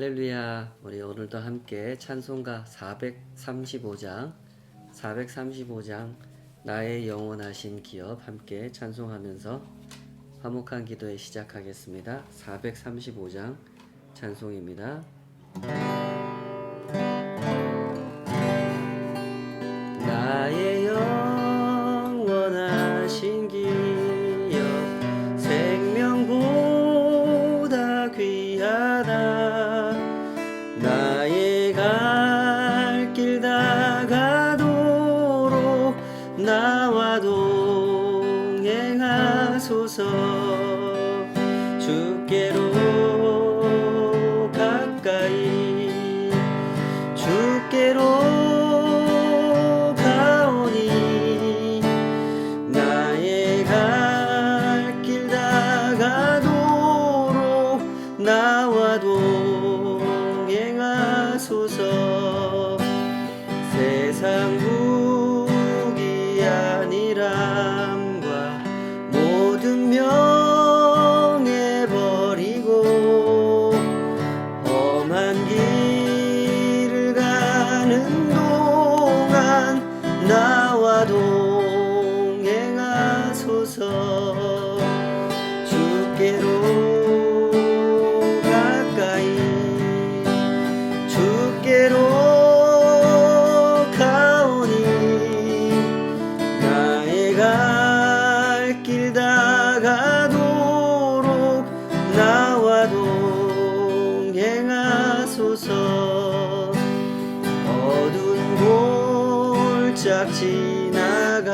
할렐루야. 우리 오늘도 함께 찬송가 435장 나의 영원하신 기업 함께 찬송하면서 화목한 기도에 시작하겠습니다. 435장 찬송입니다. 나의 영원하신 기업 생명보다 귀하다. 나의 갈 길 다가도록 나와 동행하소서. 주께로 가까이 주께로 가오니 나의 갈 길 다가도록 나와 동행하소서. 세상 무기 아니람과 모든 명예 버리고 험한 길을 가는 동안 나와 동행하소서. 주께로 가까이 주께로 가오니 나의 갈 길 다가도록 나와 동행하소서. 어두운 골짝 지나가며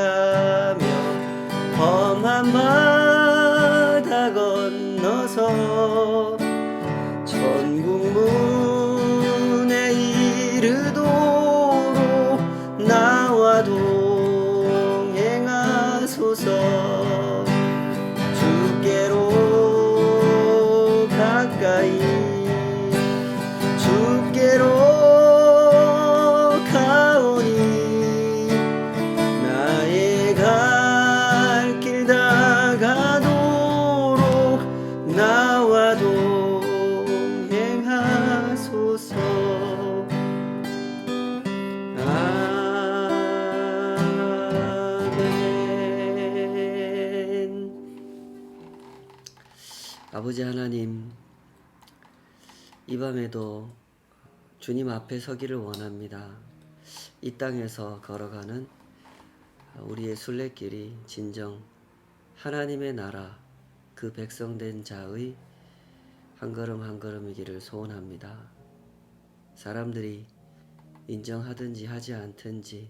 험한 바다 건너서 천국 문에 이르도록 나와 동행하소서. 주께로 가까이 주께로 가오니 나의 갈 길 다가도록 나와 동행하소서. 아멘. 아버지 하나님, 이 밤에도 주님 앞에 서기를 원합니다. 이 땅에서 걸어가는 우리의 순례길이 진정 하나님의 나라 그 백성된 자의 한 걸음 한 걸음이기를 소원합니다. 사람들이 인정하든지 하지 않든지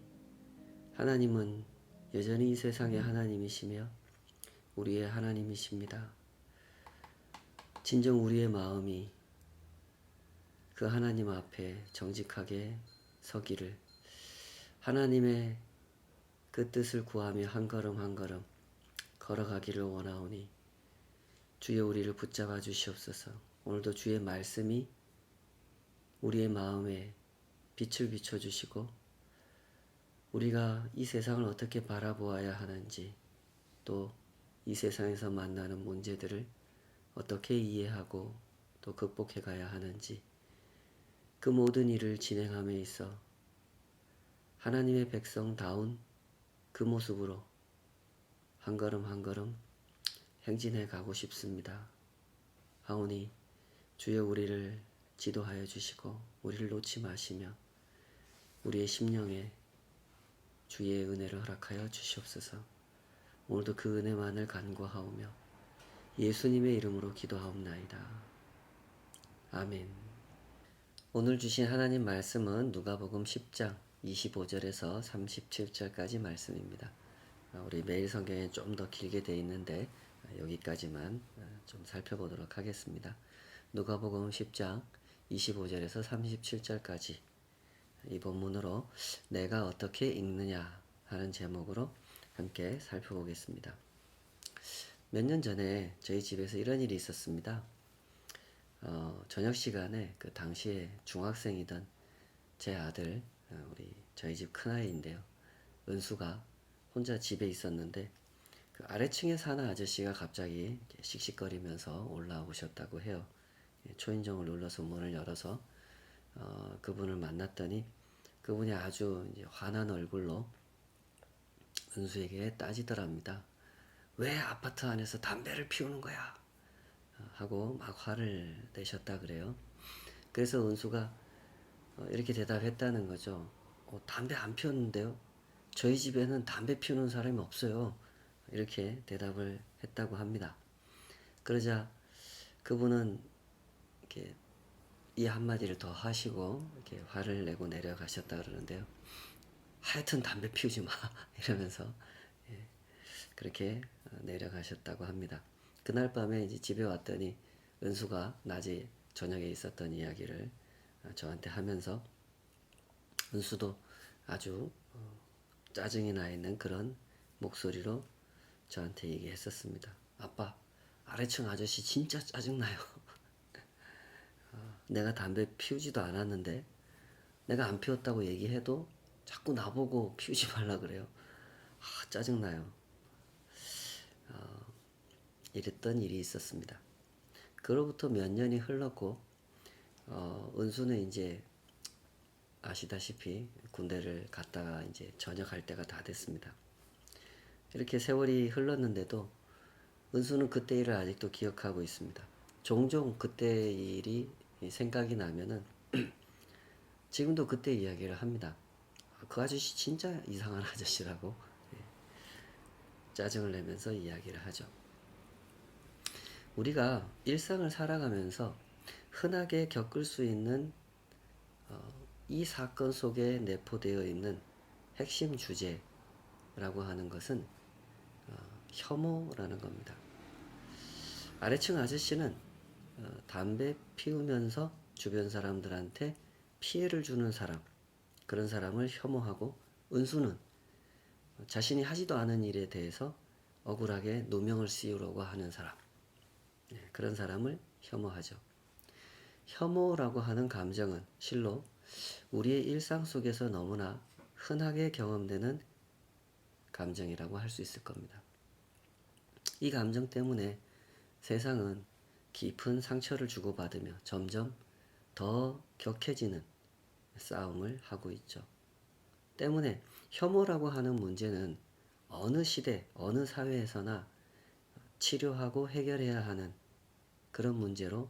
하나님은 여전히 이 세상의 하나님이시며 우리의 하나님이십니다. 진정 우리의 마음이 그 하나님 앞에 정직하게 서기를, 하나님의 그 뜻을 구하며 한 걸음 한 걸음 걸어가기를 원하오니 주여 우리를 붙잡아 주시옵소서. 오늘도 주의 말씀이 우리의 마음에 빛을 비춰주시고 우리가 이 세상을 어떻게 바라보아야 하는지, 또 이 세상에서 만나는 문제들을 어떻게 이해하고 또 극복해 가야 하는지, 그 모든 일을 진행함에 있어 하나님의 백성다운 그 모습으로 한 걸음 한 걸음 행진해 가고 싶습니다. 하오니 주여 우리를 지도하여 주시고 우리를 놓지 마시며 우리의 심령에 주의 은혜를 허락하여 주시옵소서. 오늘도 그 은혜만을 간구하오며 예수님의 이름으로 기도하옵나이다. 아멘. 오늘 주신 하나님 말씀은 누가복음 10장 25절에서 37절까지 말씀입니다. 우리 매일 성경에 좀 더 길게 되어 있는데 여기까지만 좀 살펴보도록 하겠습니다. 누가복음 10장 25절에서 37절까지 이 본문으로 내가 어떻게 읽느냐 하는 제목으로 함께 살펴보겠습니다. 몇 년 전에 저희 집에서 이런 일이 있었습니다. 저녁 시간에 그 당시에 중학생이던 제 아들, 저희 집 큰아이인데요. 은수가 혼자 집에 있었는데 그 아래층에 사는 아저씨가 갑자기 씩씩거리면서 올라오셨다고 해요. 초인종을 눌러서 문을 열어서 그분을 만났더니 그분이 아주 이제 환한 얼굴로 은수에게 따지더랍니다. 왜 아파트 안에서 담배를 피우는 거야? 하고 막 화를 내셨다 그래요. 그래서 은수가 이렇게 대답했다는 거죠. 담배 안 피웠는데요. 저희 집에는 담배 피우는 사람이 없어요. 이렇게 대답을 했다고 합니다. 그러자 그분은 이렇게 이 한마디를 더 하시고 이렇게 화를 내고 내려가셨다 그러는데요. 하여튼 담배 피우지 마 이러면서 그렇게 내려가셨다고 합니다. 그날 밤에 이제 집에 왔더니 은수가 낮에 저녁에 있었던 이야기를 저한테 하면서 은수도 아주 짜증이 나 있는 그런 목소리로 저한테 얘기했었습니다. 아빠, 아래층 아저씨 진짜 짜증나요. 내가 담배 피우지도 않았는데 내가 안 피웠다고 얘기해도 자꾸 나보고 피우지 말라 그래요. 짜증나요. 이랬던 일이 있었습니다. 그로부터 몇 년이 흘렀고 은수는 이제 아시다시피 군대를 갔다가 이제 전역할 때가 다 됐습니다. 이렇게 세월이 흘렀는데도 은수는 그때 일을 아직도 기억하고 있습니다. 종종 그때 일이 생각이 나면은 지금도 그때 이야기를 합니다. 그 아저씨 진짜 이상한 아저씨라고 짜증을 내면서 이야기를 하죠. 우리가 일상을 살아가면서 흔하게 겪을 수 있는 이 사건 속에 내포되어 있는 핵심 주제라고 하는 것은 혐오라는 겁니다. 아래층 아저씨는 담배 피우면서 주변 사람들한테 피해를 주는 사람, 그런 사람을 혐오하고 은수는 자신이 하지도 않은 일에 대해서 억울하게 누명을 씌우려고 하는 사람, 그런 사람을 혐오하죠. 혐오라고 하는 감정은 실로 우리의 일상 속에서 너무나 흔하게 경험되는 감정이라고 할 수 있을 겁니다. 이 감정 때문에 세상은 깊은 상처를 주고받으며 점점 더 격해지는 싸움을 하고 있죠. 때문에 혐오라고 하는 문제는 어느 시대, 어느 사회에서나 치료하고 해결해야 하는 그런 문제로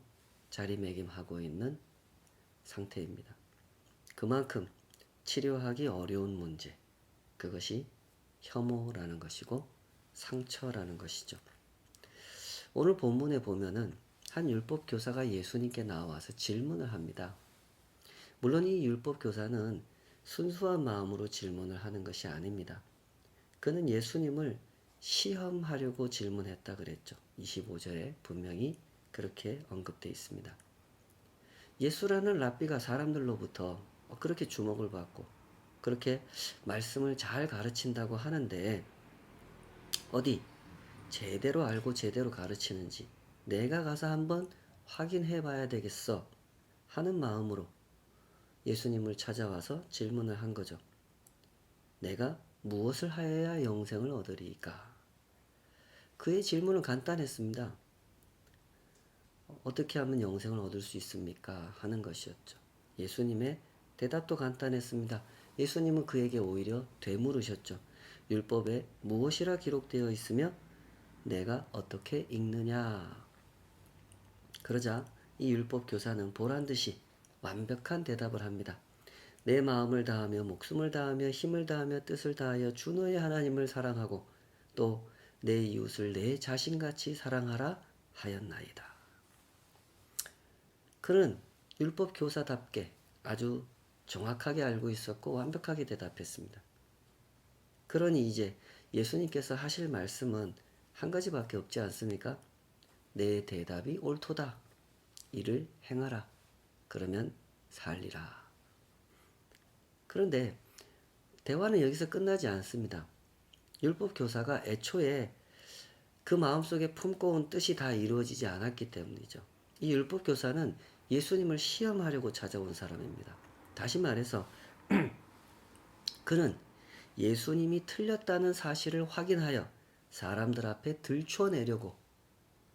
자리매김하고 있는 상태입니다. 그만큼 치료하기 어려운 문제, 그것이 혐오라는 것이고 상처라는 것이죠. 오늘 본문에 보면은 한 율법 교사가 예수님께 나와서 질문을 합니다. 물론 이 율법 교사는 순수한 마음으로 질문을 하는 것이 아닙니다. 그는 예수님을 시험하려고 질문했다 그랬죠. 25절에 분명히 그렇게 언급되어 있습니다. 예수라는 랍비가 사람들로부터 그렇게 주목을 받고 그렇게 말씀을 잘 가르친다고 하는데 어디 제대로 알고 제대로 가르치는지 내가 가서 한번 확인해 봐야 되겠어 하는 마음으로 예수님을 찾아와서 질문을 한 거죠. 내가 무엇을 하여야 영생을 얻으리이까? 그의 질문은 간단했습니다. 어떻게 하면 영생을 얻을 수 있습니까? 하는 것이었죠. 예수님의 대답도 간단했습니다. 예수님은 그에게 오히려 되물으셨죠. 율법에 무엇이라 기록되어 있으며 내가 어떻게 읽느냐? 그러자 이 율법 교사는 보란듯이 완벽한 대답을 합니다. 내 마음을 다하며 목숨을 다하며 힘을 다하며 뜻을 다하여 주 너의 하나님을 사랑하고 또 내 이웃을 내 자신같이 사랑하라 하였나이다. 그는 율법 교사답게 아주 정확하게 알고 있었고 완벽하게 대답했습니다. 그러니 이제 예수님께서 하실 말씀은 한 가지밖에 없지 않습니까? 내 대답이 옳도다. 이를 행하라. 그러면 살리라. 그런데 대화는 여기서 끝나지 않습니다. 율법 교사가 애초에 그 마음속에 품고 온 뜻이 다 이루어지지 않았기 때문이죠. 이 율법 교사는 예수님을 시험하려고 찾아온 사람입니다. 다시 말해서 그는 예수님이 틀렸다는 사실을 확인하여 사람들 앞에 들춰내려고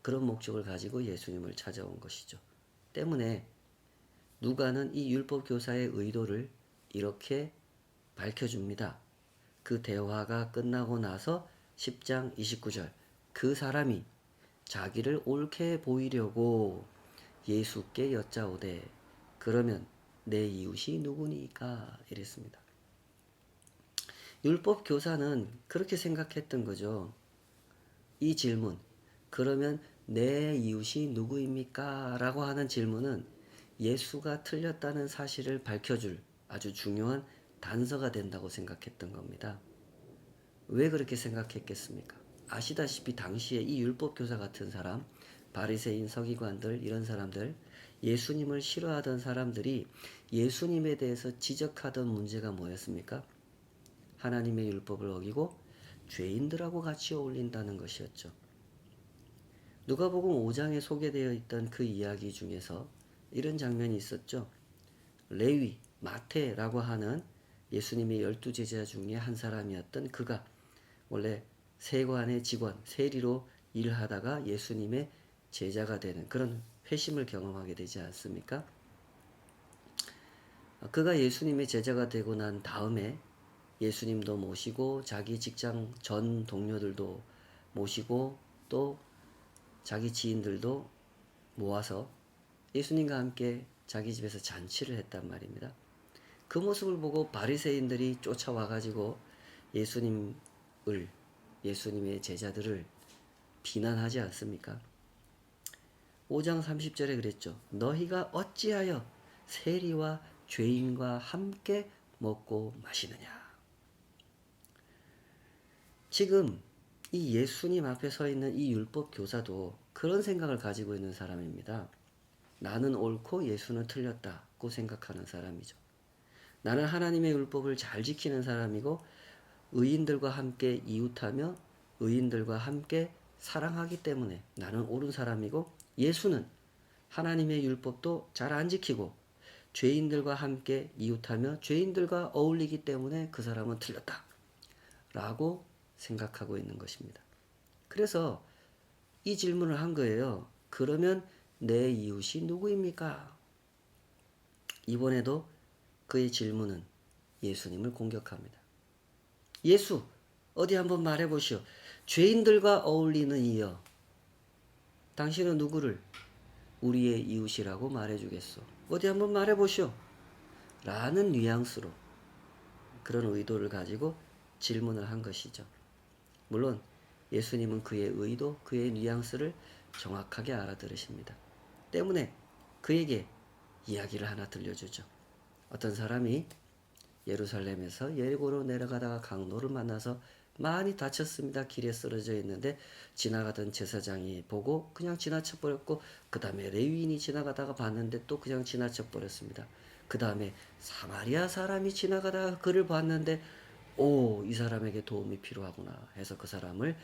그런 목적을 가지고 예수님을 찾아온 것이죠. 때문에 누가는 이 율법 교사의 의도를 이렇게 밝혀줍니다. 그 대화가 끝나고 나서 10장 29절 그 사람이 자기를 옳게 보이려고 예수께 여짜오되 그러면 내 이웃이 누구니까 이랬습니다. 율법 교사는 그렇게 생각했던 거죠. 이 질문 그러면 내 이웃이 누구입니까? 라고 하는 질문은 예수가 틀렸다는 사실을 밝혀줄 아주 중요한 단서가 된다고 생각했던 겁니다. 왜 그렇게 생각했겠습니까? 아시다시피 당시에 이 율법 교사 같은 사람, 바리새인, 서기관들 이런 사람들, 예수님을 싫어하던 사람들이 예수님에 대해서 지적하던 문제가 뭐였습니까? 하나님의 율법을 어기고 죄인들하고 같이 어울린다는 것이었죠. 누가복음 5장에 소개되어 있던 그 이야기 중에서 이런 장면이 있었죠. 레위, 마태라고 하는 예수님의 12제자 중에 한 사람이었던 그가 원래 세관의 직원, 세리로 일하다가 예수님의 제자가 되는 그런 회심을 경험하게 되지 않습니까? 그가 예수님의 제자가 되고 난 다음에 예수님도 모시고 자기 직장 전 동료들도 모시고 또 자기 지인들도 모아서 예수님과 함께 자기 집에서 잔치를 했단 말입니다. 그 모습을 보고 바리새인들이 쫓아와가지고 예수님의 제자들을 비난하지 않습니까? 5장 30절에 그랬죠. 너희가 어찌하여 세리와 죄인과 함께 먹고 마시느냐. 지금 이 예수님 앞에 서 있는 이 율법 교사도 그런 생각을 가지고 있는 사람입니다. 나는 옳고 예수는 틀렸다고 생각하는 사람이죠. 나는 하나님의 율법을 잘 지키는 사람이고 의인들과 함께 이웃하며 의인들과 함께 사랑하기 때문에 나는 옳은 사람이고 예수는 하나님의 율법도 잘 안 지키고 죄인들과 함께 이웃하며 죄인들과 어울리기 때문에 그 사람은 틀렸다 라고 생각하고 있는 것입니다. 그래서 이 질문을 한 거예요. 그러면 내 이웃이 누구입니까? 이번에도 그의 질문은 예수님을 공격합니다. 예수, 어디 한번 말해보시오. 죄인들과 어울리는 이여, 당신은 누구를 우리의 이웃이라고 말해주겠소? 어디 한번 말해보시오. 라는 뉘앙스로 그런 의도를 가지고 질문을 한 것이죠. 물론 예수님은 그의 의도, 그의 뉘앙스를 정확하게 알아들으십니다. 때문에 그에게 이야기를 하나 들려주죠. 어떤 사람이 예루살렘에서 예리고로 내려가다가 강도를 만나서 많이 다쳤습니다. 길에 쓰러져 있는데 지나가던 제사장이 보고 그냥 지나쳐 버렸고 그 다음에 레위인이 지나가다가 봤는데 또 그냥 지나쳐 버렸습니다. 그 다음에 사마리아 사람이 지나가다가 그를 봤는데 이 사람에게 도움이 필요하구나 해서 그 사람을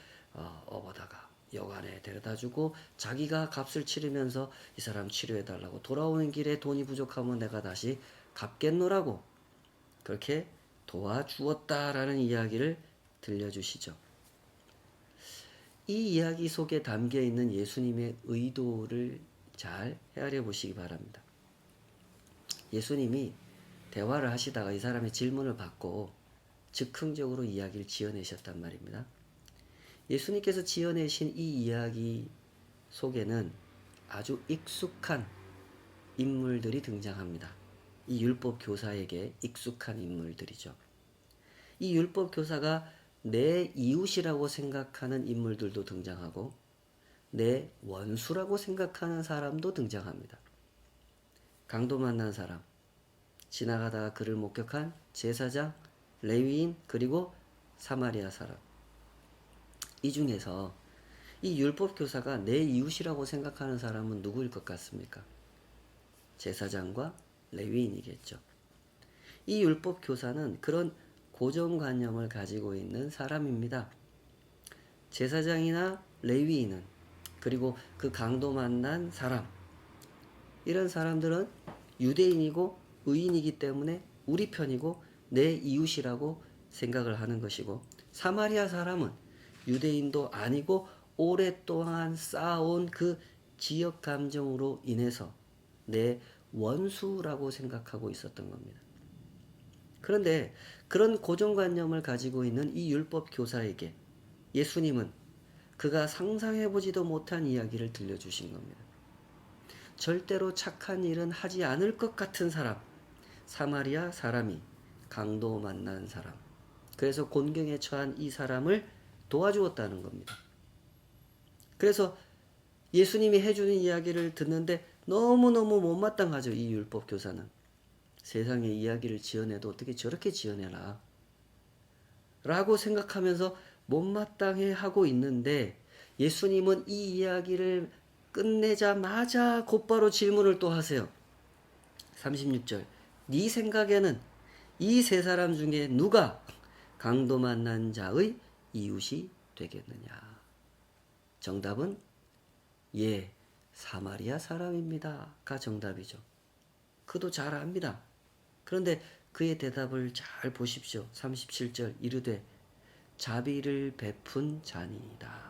업어다가 여관에 데려다주고 자기가 값을 치르면서 이 사람 치료해달라고 돌아오는 길에 돈이 부족하면 내가 다시 갚겠노라고 그렇게 도와주었다라는 이야기를 들려주시죠. 이 이야기 속에 담겨 있는 예수님의 의도를 잘 헤아려 보시기 바랍니다. 예수님이 대화를 하시다가 이 사람의 질문을 받고 즉흥적으로 이야기를 지어내셨단 말입니다. 예수님께서 지어내신 이 이야기 속에는 아주 익숙한 인물들이 등장합니다. 이 율법 교사에게 익숙한 인물들이죠. 이 율법 교사가 내 이웃이라고 생각하는 인물들도 등장하고 내 원수라고 생각하는 사람도 등장합니다. 강도 만난 사람, 지나가다가 그를 목격한 제사장, 레위인, 그리고 사마리아 사람. 이 중에서 이 율법 교사가 내 이웃이라고 생각하는 사람은 누구일 것 같습니까? 제사장과 레위인이겠죠. 이 율법 교사는 그런 고정관념을 가지고 있는 사람입니다. 제사장이나 레위인은 그리고 그 강도 만난 사람 이런 사람들은 유대인이고 의인이기 때문에 우리 편이고 내 이웃이라고 생각을 하는 것이고 사마리아 사람은 유대인도 아니고 오랫동안 쌓아온 그 지역 감정으로 인해서 내 원수라고 생각하고 있었던 겁니다. 그런데 그런 고정관념을 가지고 있는 이 율법 교사에게 예수님은 그가 상상해보지도 못한 이야기를 들려주신 겁니다. 절대로 착한 일은 하지 않을 것 같은 사람, 사마리아 사람이 강도 만난 사람, 그래서 곤경에 처한 이 사람을 도와주었다는 겁니다. 그래서 예수님이 해주는 이야기를 듣는데 너무너무 못마땅하죠. 이 율법 교사는. 세상의 이야기를 지어내도 어떻게 저렇게 지어내나 라고 생각하면서 못마땅해 하고 있는데, 예수님은 이 이야기를 끝내자마자 곧바로 질문을 또 하세요. 36절. 네 생각에는 이 세 사람 중에 누가 강도 만난 자의 이웃이 되겠느냐? 정답은 예, 사마리아 사람입니다가 정답이죠. 그도 잘 압니다. 그런데 그의 대답을 잘 보십시오. 37절. 이르되 자비를 베푼 자니이다.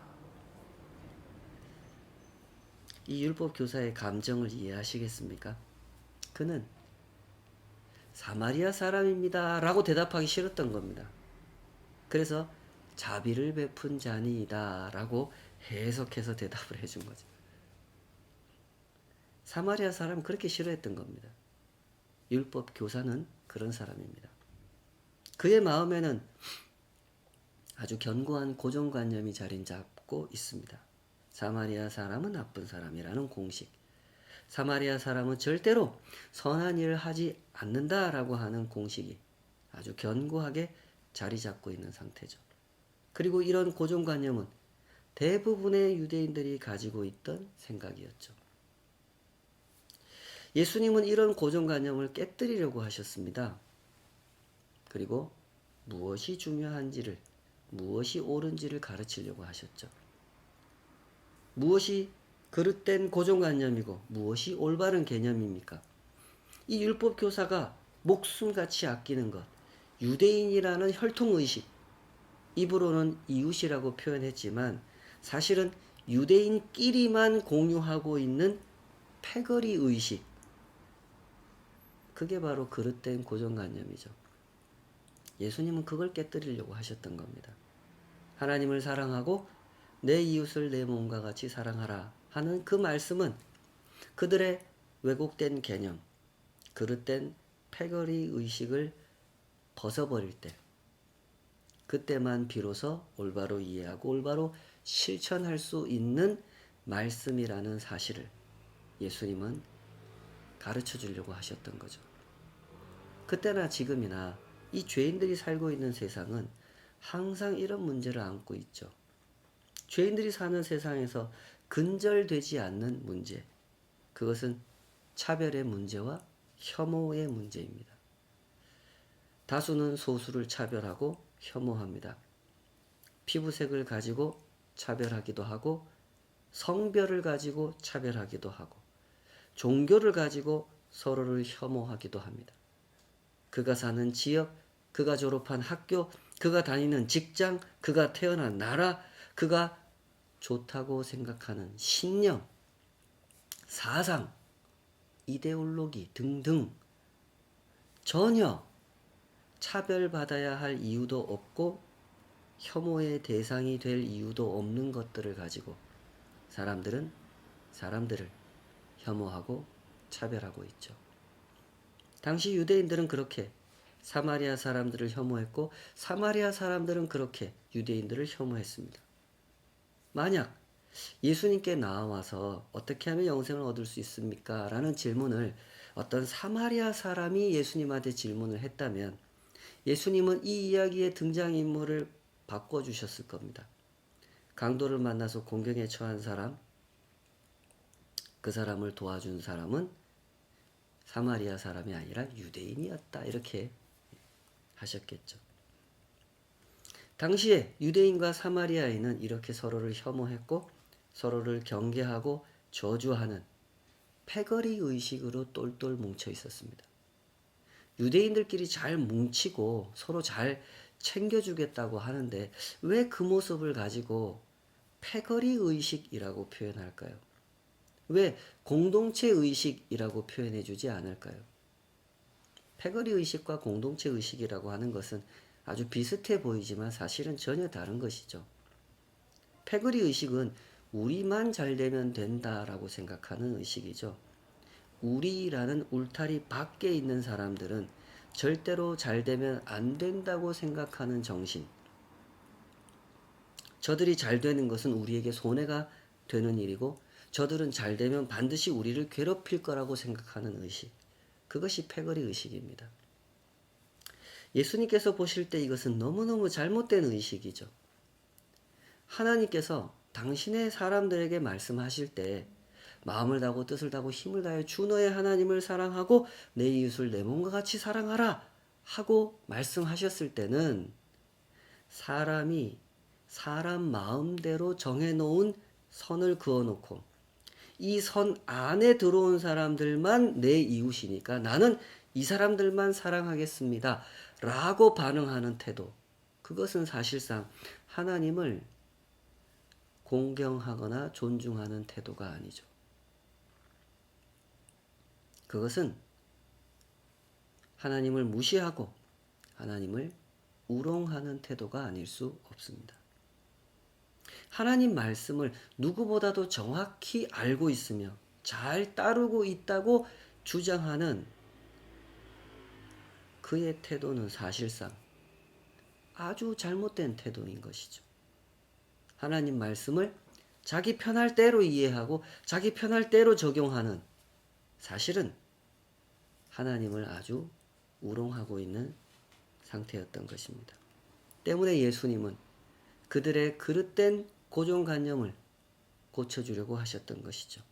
이 율법 교사의 감정을 이해하시겠습니까? 그는 사마리아 사람입니다 라고 대답하기 싫었던 겁니다. 그래서 자비를 베푼 자니이다 라고 해석해서 대답을 해준 거죠. 사마리아 사람 그렇게 싫어했던 겁니다. 율법 교사는 그런 사람입니다. 그의 마음에는 아주 견고한 고정관념이 자리 잡고 있습니다. 사마리아 사람은 나쁜 사람이라는 공식, 사마리아 사람은 절대로 선한 일을 하지 않는다라고 하는 공식이 아주 견고하게 자리 잡고 있는 상태죠. 그리고 이런 고정관념은 대부분의 유대인들이 가지고 있던 생각이었죠. 예수님은 이런 고정관념을 깨뜨리려고 하셨습니다. 그리고 무엇이 중요한지를, 무엇이 옳은지를 가르치려고 하셨죠. 무엇이 그릇된 고정관념이고 무엇이 올바른 개념입니까? 이 율법 교사가 목숨같이 아끼는 것, 유대인이라는 혈통의식, 입으로는 이웃이라고 표현했지만 사실은 유대인끼리만 공유하고 있는 패거리 의식, 그게 바로 그릇된 고정관념이죠. 예수님은 그걸 깨뜨리려고 하셨던 겁니다. 하나님을 사랑하고 내 이웃을 내 몸과 같이 사랑하라 하는 그 말씀은 그들의 왜곡된 개념, 그릇된 패거리 의식을 벗어버릴 때, 그때만 비로소 올바로 이해하고 올바로 실천할 수 있는 말씀이라는 사실을 예수님은 가르쳐 주려고 하셨던 거죠. 그때나 지금이나 이 죄인들이 살고 있는 세상은 항상 이런 문제를 안고 있죠. 죄인들이 사는 세상에서 근절되지 않는 문제, 그것은 차별의 문제와 혐오의 문제입니다. 다수는 소수를 차별하고 혐오합니다. 피부색을 가지고 차별하기도 하고, 성별을 가지고 차별하기도 하고, 종교를 가지고 서로를 혐오하기도 합니다. 그가 사는 지역, 그가 졸업한 학교, 그가 다니는 직장, 그가 태어난 나라, 그가 좋다고 생각하는 신념, 사상, 이데올로기 등등 전혀 차별받아야 할 이유도 없고 혐오의 대상이 될 이유도 없는 것들을 가지고 사람들은 사람들을 혐오하고 차별하고 있죠. 당시 유대인들은 그렇게 사마리아 사람들을 혐오했고 사마리아 사람들은 그렇게 유대인들을 혐오했습니다. 만약 예수님께 나와서 어떻게 하면 영생을 얻을 수 있습니까? 라는 질문을 어떤 사마리아 사람이 예수님한테 질문을 했다면 예수님은 이 이야기의 등장인물을 바꿔주셨을 겁니다. 강도를 만나서 곤경에 처한 사람, 그 사람을 도와준 사람은 사마리아 사람이 아니라 유대인이었다, 이렇게 하셨겠죠. 당시에 유대인과 사마리아인은 이렇게 서로를 혐오했고 서로를 경계하고 저주하는 패거리 의식으로 똘똘 뭉쳐 있었습니다. 유대인들끼리 잘 뭉치고 서로 잘 챙겨주겠다고 하는데 왜 그 모습을 가지고 패거리 의식이라고 표현할까요? 왜 공동체 의식이라고 표현해 주지 않을까요? 패거리 의식과 공동체 의식이라고 하는 것은 아주 비슷해 보이지만 사실은 전혀 다른 것이죠. 패거리 의식은 우리만 잘 되면 된다라고 생각하는 의식이죠. 우리라는 울타리 밖에 있는 사람들은 절대로 잘 되면 안 된다고 생각하는 정신. 저들이 잘 되는 것은 우리에게 손해가 되는 일이고 저들은 잘 되면 반드시 우리를 괴롭힐 거라고 생각하는 의식. 그것이 패거리 의식입니다. 예수님께서 보실 때 이것은 너무너무 잘못된 의식이죠. 하나님께서 당신의 사람들에게 말씀하실 때 마음을 다하고 뜻을 다하고 힘을 다하여 주 너의 하나님을 사랑하고 내 이웃을 내 몸과 같이 사랑하라 하고 말씀하셨을 때는 사람이 사람 마음대로 정해놓은 선을 그어놓고 이 선 안에 들어온 사람들만 내 이웃이니까 나는 이 사람들만 사랑하겠습니다 라고 반응하는 태도, 그것은 사실상 하나님을 공경하거나 존중하는 태도가 아니죠. 그것은 하나님을 무시하고 하나님을 우롱하는 태도가 아닐 수 없습니다. 하나님 말씀을 누구보다도 정확히 알고 있으며 잘 따르고 있다고 주장하는 그의 태도는 사실상 아주 잘못된 태도인 것이죠. 하나님 말씀을 자기 편할 대로 이해하고 자기 편할 대로 적용하는, 사실은 하나님을 아주 우롱하고 있는 상태였던 것입니다. 때문에 예수님은 그들의 그릇된 고정관념을 고쳐주려고 하셨던 것이죠.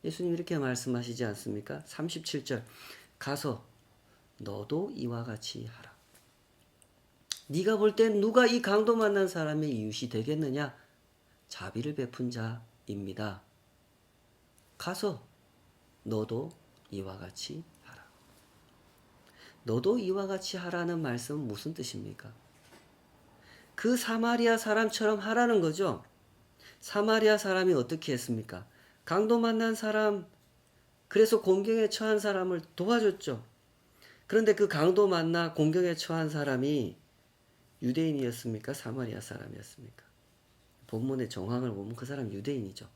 예수님 이렇게 말씀하시지 않습니까? 37절 가서 너도 이와 같이 하라. 네가 볼 땐 누가 이 강도 만난 사람의 이웃이 되겠느냐? 자비를 베푼 자입니다. 가서 너도 이와 같이 하라. 너도 이와 같이 하라는 말씀은 무슨 뜻입니까? 그 사마리아 사람처럼 하라는 거죠. 사마리아 사람이 어떻게 했습니까? 강도 만난 사람, 그래서 공경에 처한 사람을 도와줬죠. 그런데 그 강도 만나 공경에 처한 사람이 유대인이었습니까? 사마리아 사람이었습니까? 본문의 정황을 보면 그 사람 유대인이죠.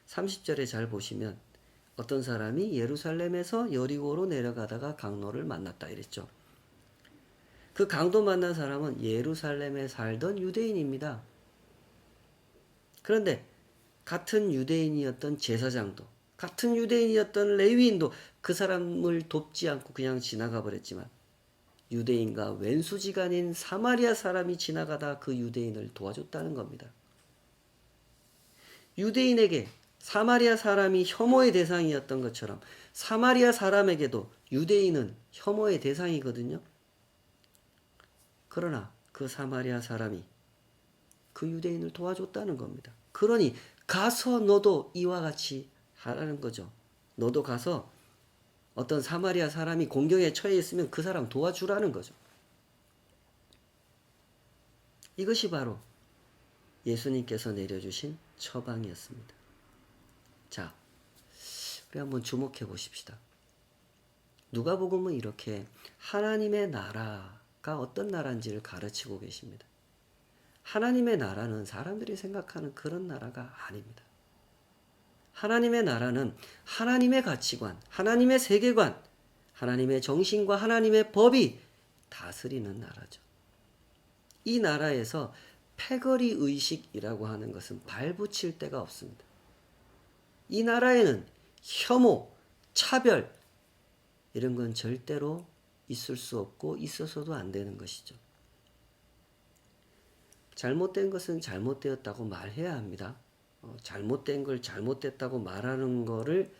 30절에 잘 보시면 어떤 사람이 예루살렘에서 여리고로 내려가다가 강도를 만났다 이랬죠. 그 강도 만난 사람은 예루살렘에 살던 유대인입니다. 그런데 같은 유대인이었던 제사장도, 같은 유대인이었던 레위인도 그 사람을 돕지 않고 그냥 지나가 버렸지만 유대인과 왼수지간인 사마리아 사람이 지나가다 그 유대인을 도와줬다는 겁니다. 유대인에게 사마리아 사람이 혐오의 대상이었던 것처럼 사마리아 사람에게도 유대인은 혐오의 대상이거든요. 그러나 그 사마리아 사람이 그 유대인을 도와줬다는 겁니다. 그러니 가서 너도 이와 같이 하라는 거죠. 너도 가서 어떤 사마리아 사람이 공경에 처해 있으면 그 사람 도와주라는 거죠. 이것이 바로 예수님께서 내려주신 처방이었습니다. 자, 우리 한번 주목해 보십시다. 누가복음은 이렇게 하나님의 나라가 어떤 나라인지를 가르치고 계십니다. 하나님의 나라는 사람들이 생각하는 그런 나라가 아닙니다. 하나님의 나라는 하나님의 가치관, 하나님의 세계관, 하나님의 정신과 하나님의 법이 다스리는 나라죠. 이 나라에서 패거리 의식이라고 하는 것은 발붙일 데가 없습니다. 이 나라에는 혐오, 차별 이런 건 절대로 있을 수 없고 있어서도 안 되는 것이죠. 잘못된 것은 잘못되었다고 말해야 합니다. 잘못된 걸 잘못됐다고 말하는 거를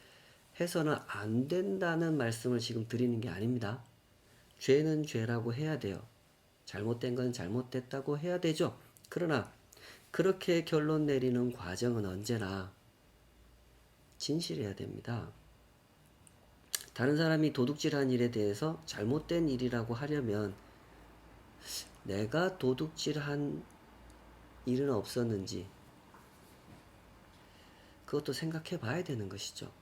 해서는 안 된다는 말씀을 지금 드리는 게 아닙니다. 죄는 죄라고 해야 돼요. 잘못된 건 잘못됐다고 해야 되죠. 그러나 그렇게 결론 내리는 과정은 언제나 진실해야 됩니다. 다른 사람이 도둑질한 일에 대해서 잘못된 일이라고 하려면 내가 도둑질한 일은 없었는지, 그것도 생각해 봐야 되는 것이죠.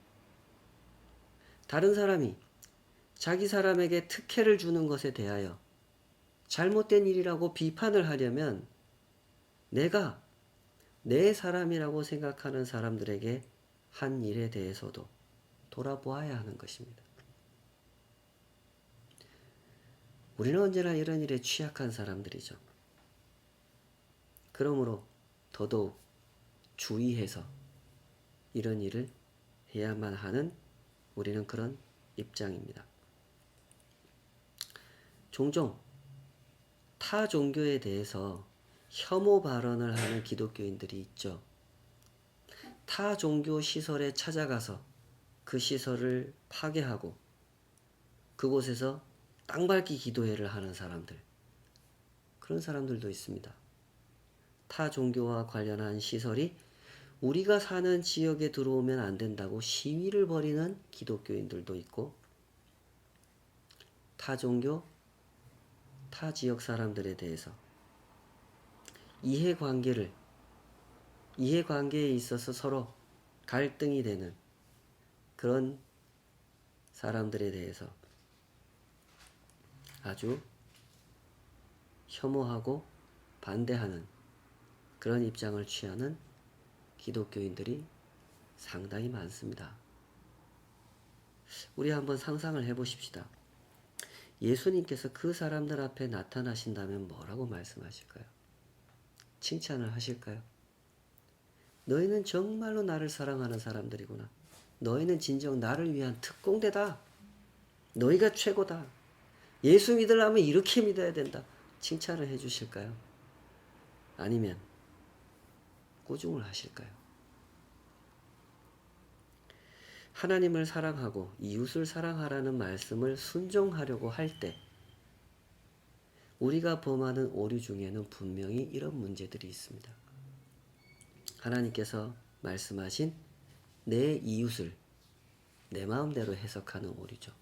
다른 사람이 자기 사람에게 특혜를 주는 것에 대하여 잘못된 일이라고 비판을 하려면 내가 내 사람이라고 생각하는 사람들에게 한 일에 대해서도 돌아보아야 하는 것입니다. 우리는 언제나 이런 일에 취약한 사람들이죠. 그러므로 더더욱 주의해서 이런 일을 해야만 하는 우리는 그런 입장입니다. 종종 타 종교에 대해서 혐오 발언을 하는 기독교인들이 있죠. 타 종교 시설에 찾아가서 그 시설을 파괴하고 그곳에서 땅밟기 기도회를 하는 사람들, 그런 사람들도 있습니다. 타 종교와 관련한 시설이 우리가 사는 지역에 들어오면 안 된다고 시위를 벌이는 기독교인들도 있고, 타 종교, 타 지역 사람들에 대해서 이해관계에 있어서 서로 갈등이 되는 그런 사람들에 대해서 아주 혐오하고 반대하는 그런 입장을 취하는 기독교인들이 상당히 많습니다. 우리 한번 상상을 해보십시다. 예수님께서 그 사람들 앞에 나타나신다면 뭐라고 말씀하실까요? 칭찬을 하실까요? 너희는 정말로 나를 사랑하는 사람들이구나. 너희는 진정 나를 위한 특공대다. 너희가 최고다. 예수 믿으려면 이렇게 믿어야 된다. 칭찬을 해주실까요? 아니면 꾸중을 하실까요? 하나님을 사랑하고 이웃을 사랑하라는 말씀을 순종하려고 할 때 우리가 범하는 오류 중에는 분명히 이런 문제들이 있습니다. 하나님께서 말씀하신 내 이웃을 내 마음대로 해석하는 오류죠.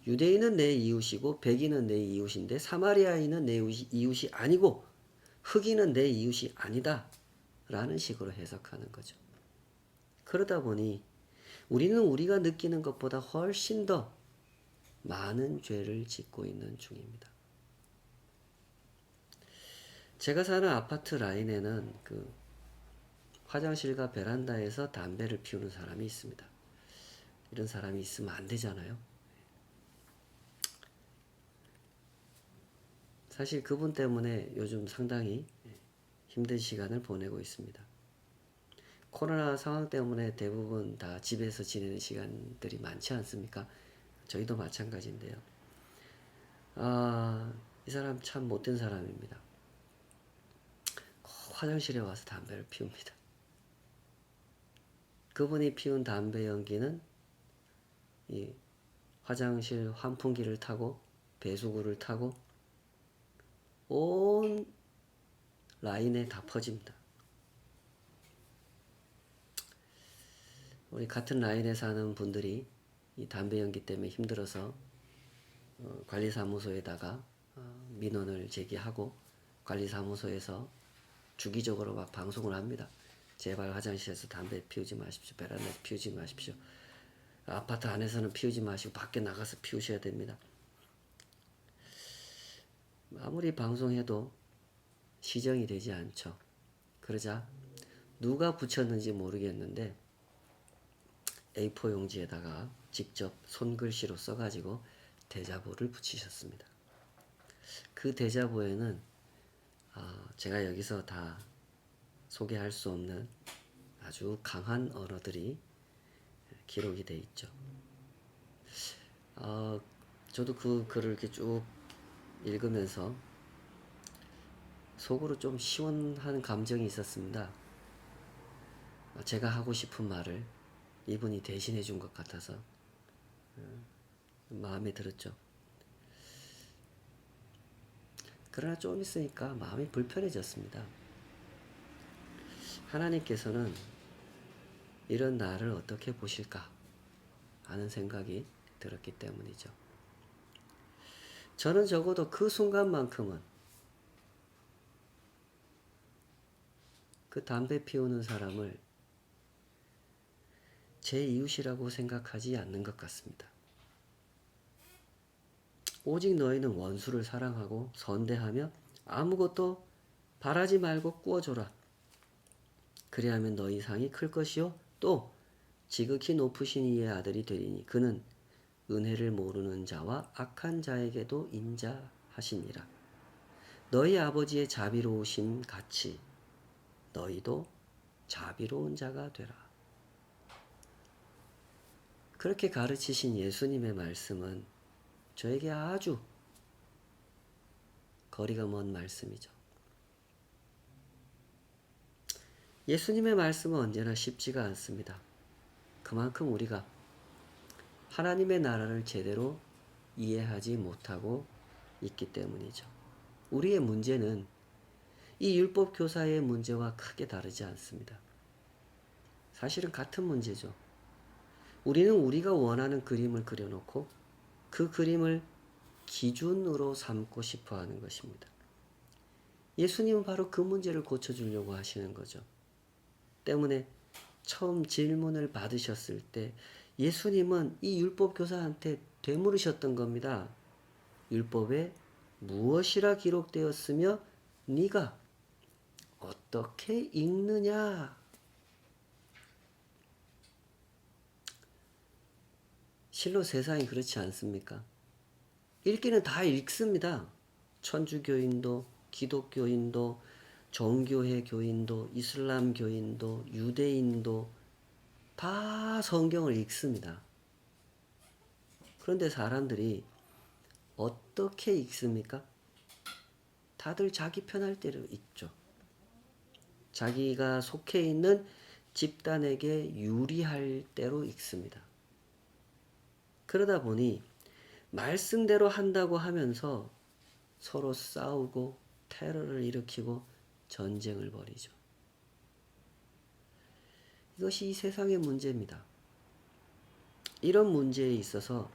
유대인은 내 이웃이고 백인은 내 이웃인데 사마리아인은 내 이웃이 아니고 흑인은 내 이웃이 아니다 라는 식으로 해석하는 거죠. 그러다 보니 우리는 우리가 느끼는 것보다 훨씬 더 많은 죄를 짓고 있는 중입니다. 제가 사는 아파트 라인에는 그 화장실과 베란다에서 담배를 피우는 사람이 있습니다. 이런 사람이 있으면 안 되잖아요. 사실 그분 때문에 요즘 상당히 힘든 시간을 보내고 있습니다. 코로나 상황 때문에 대부분 다 집에서 지내는 시간들이 많지 않습니까? 저희도 마찬가지인데요. 이 사람 참 못된 사람입니다. 꼭 화장실에 와서 담배를 피웁니다. 그분이 피운 담배 연기는 이 화장실 환풍기를 타고 배수구를 타고 온 라인에 다 퍼집니다. 우리 같은 라인에 사는 분들이 이 담배 연기 때문에 힘들어서 관리사무소에다가 민원을 제기하고 관리사무소에서 주기적으로 막 방송을 합니다. 제발 화장실에서 담배 피우지 마십시오. 베란다에서 피우지 마십시오. 아파트 안에서는 피우지 마시고 밖에 나가서 피우셔야 됩니다. 아무리 방송해도 시정이 되지 않죠. 그러자 누가 붙였는지 모르겠는데 A4 용지에다가 직접 손글씨로 써가지고 대자보를 붙이셨습니다. 그 대자보에는 제가 여기서 다 소개할 수 없는 아주 강한 언어들이 기록이 돼 있죠. 저도 그 글을 이렇게 쭉 읽으면서 속으로 좀 시원한 감정이 있었습니다. 제가 하고 싶은 말을 이분이 대신해 준 것 같아서 마음에 들었죠. 그러나 좀 있으니까 마음이 불편해졌습니다. 하나님께서는 이런 나를 어떻게 보실까 하는 생각이 들었기 때문이죠. 저는 적어도 그 순간만큼은 그 담배 피우는 사람을 제 이웃이라고 생각하지 않는 것 같습니다. 오직 너희는 원수를 사랑하고 선대하며 아무것도 바라지 말고 꾸어줘라. 그리하면 너희 상이 클 것이요 또 지극히 높으신 이의 아들이 되리니 그는 은혜를 모르는 자와 악한 자에게도 인자하시니라. 너희 아버지의 자비로우심 같이 너희도 자비로운 자가 되라. 그렇게 가르치신 예수님의 말씀은 저에게 아주 거리가 먼 말씀이죠. 예수님의 말씀은 언제나 쉽지가 않습니다. 그만큼 우리가 하나님의 나라를 제대로 이해하지 못하고 있기 때문이죠. 우리의 문제는 이 율법 교사의 문제와 크게 다르지 않습니다. 사실은 같은 문제죠. 우리는 우리가 원하는 그림을 그려놓고 그 그림을 기준으로 삼고 싶어 하는 것입니다. 예수님은 바로 그 문제를 고쳐주려고 하시는 거죠. 때문에 처음 질문을 받으셨을 때 예수님은 이 율법 교사한테 되물으셨던 겁니다. 율법에 무엇이라 기록되었으며 네가 어떻게 읽느냐? 실로 세상이 그렇지 않습니까? 읽기는 다 읽습니다. 천주교인도, 기독교인도, 정교회 교인도, 이슬람 교인도, 유대인도 다 성경을 읽습니다. 그런데 사람들이 어떻게 읽습니까? 다들 자기 편할 대로 읽죠. 자기가 속해 있는 집단에게 유리할 대로 읽습니다. 그러다 보니 말씀대로 한다고 하면서 서로 싸우고 테러를 일으키고 전쟁을 벌이죠. 이것이 이 세상의 문제입니다. 이런 문제에 있어서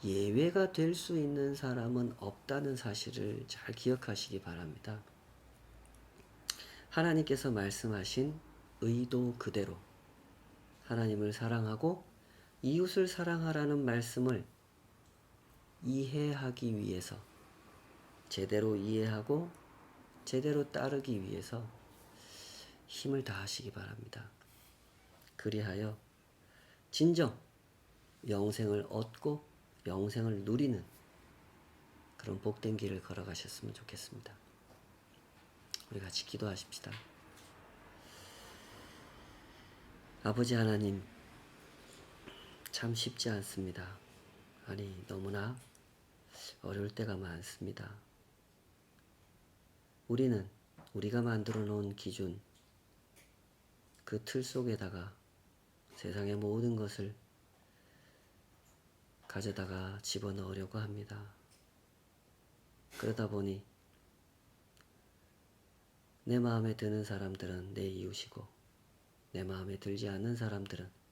예외가 될 수 있는 사람은 없다는 사실을 잘 기억하시기 바랍니다. 하나님께서 말씀하신 의도 그대로 하나님을 사랑하고 이웃을 사랑하라는 말씀을 이해하기 위해서, 제대로 이해하고 제대로 따르기 위해서 힘을 다하시기 바랍니다. 그리하여 진정 영생을 얻고 영생을 누리는 그런 복된 길을 걸어가셨으면 좋겠습니다. 우리 같이 기도하십시다. 아버지 하나님, 참 쉽지 않습니다. 아니, 너무나 어려울 때가 많습니다. 우리는 우리가 만들어 놓은 기준, 그 틀 속에다가 세상의 모든 것을 가져다가 집어넣으려고 합니다. 그러다 보니 내 마음에 드는 사람들은 내 이웃이고 내 마음에 들지 않는 사람들은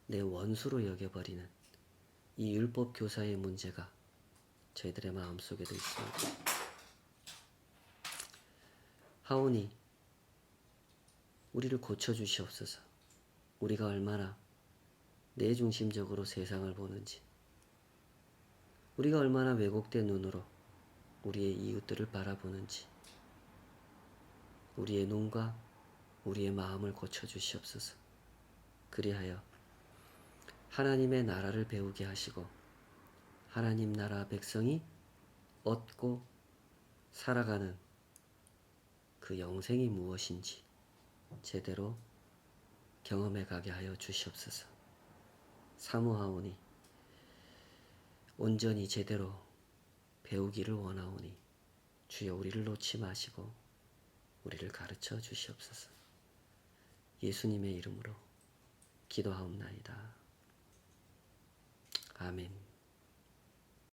내 원수로 여겨버리는 이 율법 교사의 문제가 저희들의 마음속에도 있습니다. 하오니 우리를 고쳐주시옵소서. 우리가 얼마나 내중심적으로 세상을 보는지, 우리가 얼마나 왜곡된 눈으로 우리의 이웃들을 바라보는지 우리의 눈과 우리의 마음을 고쳐주시옵소서. 그리하여 하나님의 나라를 배우게 하시고 하나님 나라 백성이 얻고 살아가는 그 영생이 무엇인지 제대로 경험해 가게 하여 주시옵소서. 사모하오니 온전히 제대로 배우기를 원하오니 주여 우리를 놓지 마시고 우리를 가르쳐 주시옵소서. 예수님의 이름으로 기도하옵나이다. 아멘.